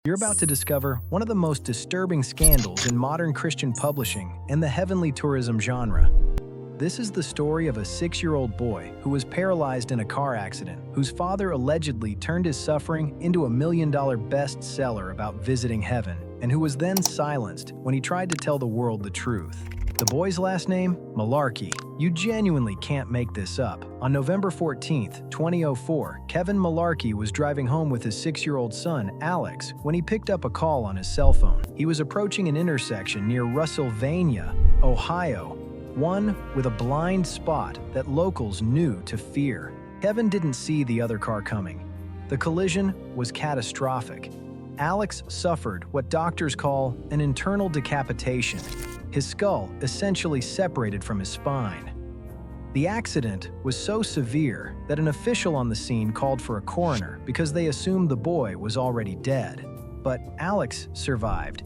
You're about to discover one of the most disturbing scandals in modern Christian publishing and the heavenly tourism genre. This is the story of a 6-year-old boy who was paralyzed in a car accident, whose father allegedly turned his suffering into a $1 million bestseller about visiting heaven, and who was then silenced when he tried to tell the world the truth. The boy's last name? Malarkey. You genuinely can't make this up. On November 14, 2004, Kevin Malarkey was driving home with his 6-year-old son, Alex, when he picked up a call on his cell phone. He was approaching an intersection near Russellvania, Ohio, one with a blind spot that locals knew to fear. Kevin didn't see the other car coming. The collision was catastrophic. Alex suffered what doctors call an internal decapitation. His skull essentially separated from his spine. The accident was so severe that an official on the scene called for a coroner because they assumed the boy was already dead. But Alex survived.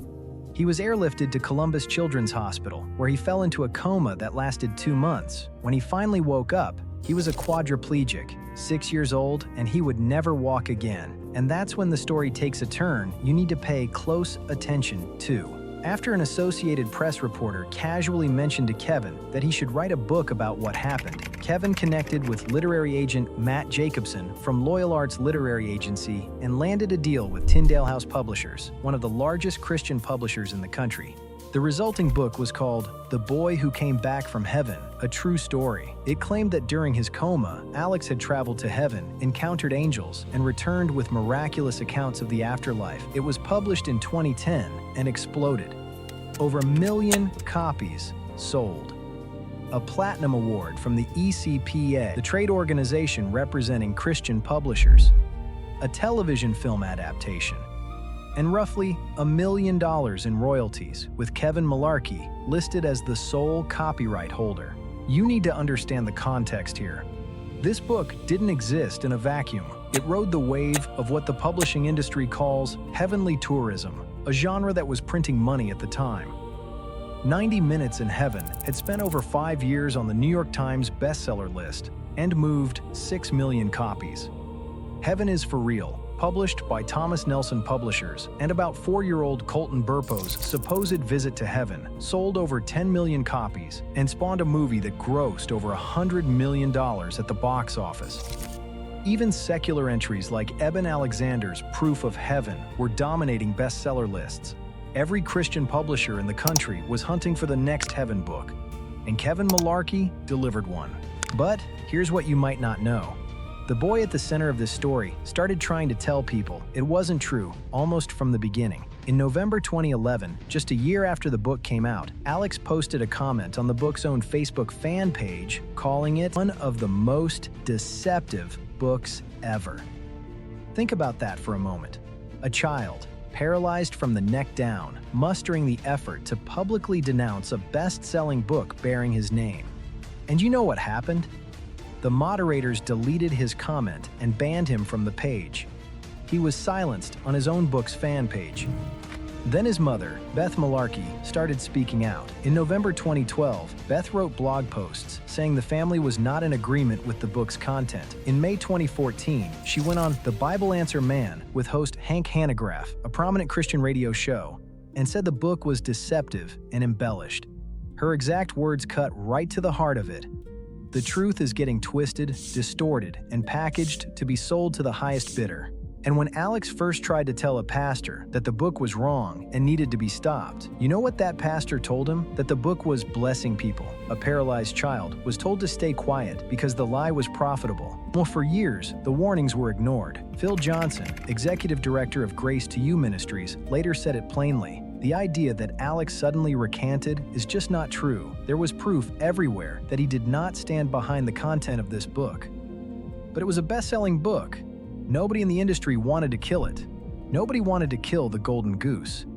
He was airlifted to Columbus Children's Hospital, where he fell into a coma that lasted 2 months. When he finally woke up, he was a quadriplegic, 6 years old, and he would never walk again. And that's when the story takes a turn you need to pay close attention to. After an Associated Press reporter casually mentioned to Kevin that he should write a book about what happened, Kevin connected with literary agent Matt Jacobson from Loyal Arts Literary Agency and landed a deal with Tyndale House Publishers, one of the largest Christian publishers in the country. The resulting book was called The Boy Who Came Back from Heaven, a True Story. It claimed that during his coma, Alex had traveled to heaven, encountered angels, and returned with miraculous accounts of the afterlife. It was published in 2010 and exploded. Over 1 million copies sold. A platinum award from the ECPA, the trade organization representing Christian publishers. A television film adaptation. And roughly $1 million in royalties, with Kevin Malarkey listed as the sole copyright holder. You need to understand the context here. This book didn't exist in a vacuum. It rode the wave of what the publishing industry calls heavenly tourism, a genre that was printing money at the time. 90 Minutes in Heaven had spent over 5 years on the New York Times bestseller list and moved 6 million copies. Heaven is for Real, published by Thomas Nelson Publishers, and about 4-year-old Colton Burpo's supposed visit to heaven, sold over 10 million copies and spawned a movie that grossed over $100 million at the box office. Even secular entries like Eben Alexander's Proof of Heaven were dominating bestseller lists. Every Christian publisher in the country was hunting for the next heaven book, and Kevin Malarkey delivered one. But here's what you might not know. The boy at the center of this story started trying to tell people it wasn't true almost from the beginning. In November 2011, just a year after the book came out, Alex posted a comment on the book's own Facebook fan page, calling it one of the most deceptive books ever. Think about that for a moment. A child, paralyzed from the neck down, mustering the effort to publicly denounce a best-selling book bearing his name. And you know what happened? The moderators deleted his comment and banned him from the page. He was silenced on his own book's fan page. Then his mother, Beth Malarkey, started speaking out. In November 2012, Beth wrote blog posts saying the family was not in agreement with the book's content. In May 2014, she went on The Bible Answer Man with host Hank Hanegraaff, a prominent Christian radio show, and said the book was deceptive and embellished. Her exact words cut right to the heart of it. The truth is getting twisted, distorted, and packaged to be sold to the highest bidder. And when Alex first tried to tell a pastor that the book was wrong and needed to be stopped, you know what that pastor told him? That the book was blessing people. A paralyzed child was told to stay quiet because the lie was profitable. Well, for years, the warnings were ignored. Phil Johnson, executive director of Grace to You Ministries, later said it plainly. The idea that Alex suddenly recanted is just not true. There was proof everywhere that he did not stand behind the content of this book. But it was a best-selling book. Nobody in the industry wanted to kill it. Nobody wanted to kill the golden goose.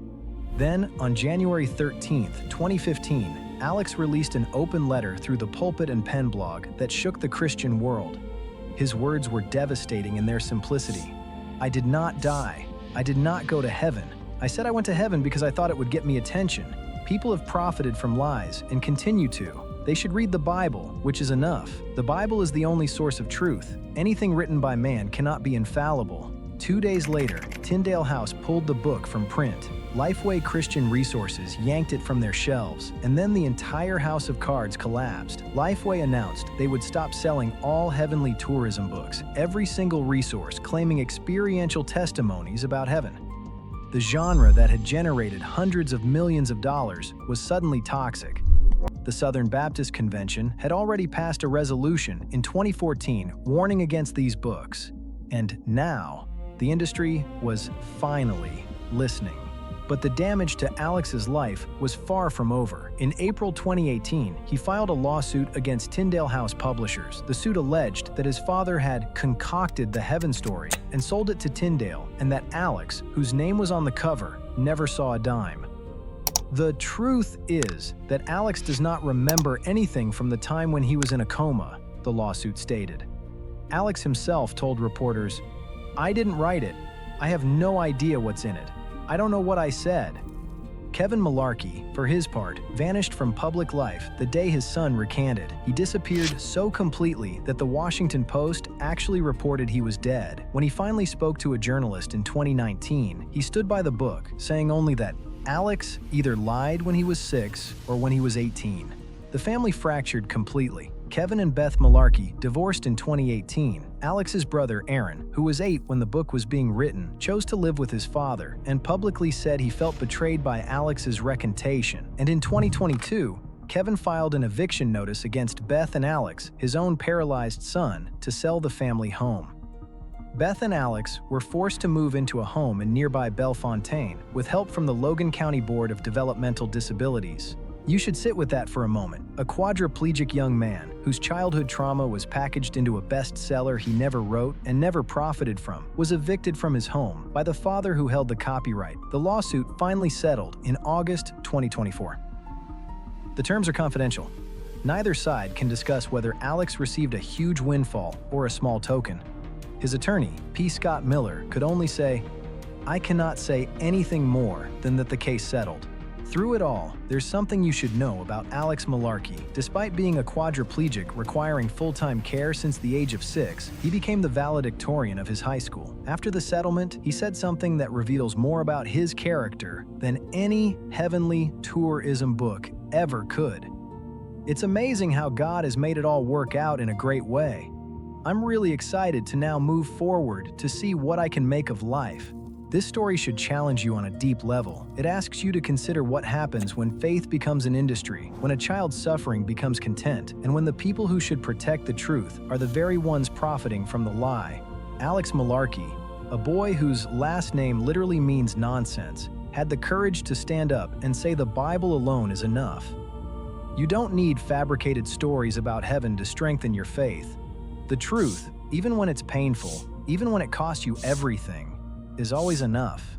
Then, on January 13, 2015, Alex released an open letter through the Pulpit and Pen blog that shook the Christian world. His words were devastating in their simplicity. I did not die. I did not go to heaven. I said I went to heaven because I thought it would get me attention. People have profited from lies and continue to. They should read the Bible, which is enough. The Bible is the only source of truth. Anything written by man cannot be infallible. 2 days later, Tyndale House pulled the book from print. Lifeway Christian Resources yanked it from their shelves, and then the entire house of cards collapsed. Lifeway announced they would stop selling all heavenly tourism books, every single resource claiming experiential testimonies about heaven. The genre that had generated hundreds of millions of dollars was suddenly toxic. The Southern Baptist Convention had already passed a resolution in 2014 warning against these books. And now, the industry was finally listening. But the damage to Alex's life was far from over. In April 2018, he filed a lawsuit against Tyndale House publishers. The suit alleged that his father had concocted the heaven story and sold it to Tyndale, and that Alex, whose name was on the cover, never saw a dime. The truth is that Alex does not remember anything from the time when he was in a coma, the lawsuit stated. Alex himself told reporters, "I didn't write it. I have no idea what's in it. I don't know what I said." Kevin Malarkey, for his part, vanished from public life the day his son recanted. He disappeared so completely that the Washington Post actually reported he was dead. When he finally spoke to a journalist in 2019, he stood by the book, saying only that Alex either lied when he was 6 or when he was 18. The family fractured completely. Kevin and Beth Malarkey divorced in 2018. Alex's brother, Aaron, who was 8 when the book was being written, chose to live with his father and publicly said he felt betrayed by Alex's recantation. And in 2022, Kevin filed an eviction notice against Beth and Alex, his own paralyzed son, to sell the family home. Beth and Alex were forced to move into a home in nearby Bellefontaine with help from the Logan County Board of Developmental Disabilities. You should sit with that for a moment. A quadriplegic young man whose childhood trauma was packaged into a bestseller he never wrote and never profited from was evicted from his home by the father who held the copyright. The lawsuit finally settled in August 2024. The terms are confidential. Neither side can discuss whether Alex received a huge windfall or a small token. His attorney, P. Scott Miller, could only say, "I cannot say anything more than that the case settled." Through it all, there's something you should know about Alex Malarkey. Despite being a quadriplegic requiring full-time care since the age of 6, he became the valedictorian of his high school. After the settlement, he said something that reveals more about his character than any heavenly tourism book ever could. "It's amazing how God has made it all work out in a great way. I'm really excited to now move forward to see what I can make of life." This story should challenge you on a deep level. It asks you to consider what happens when faith becomes an industry, when a child's suffering becomes content, and when the people who should protect the truth are the very ones profiting from the lie. Alex Malarkey, a boy whose last name literally means nonsense, had the courage to stand up and say the Bible alone is enough. You don't need fabricated stories about heaven to strengthen your faith. The truth, even when it's painful, even when it costs you everything, is always enough.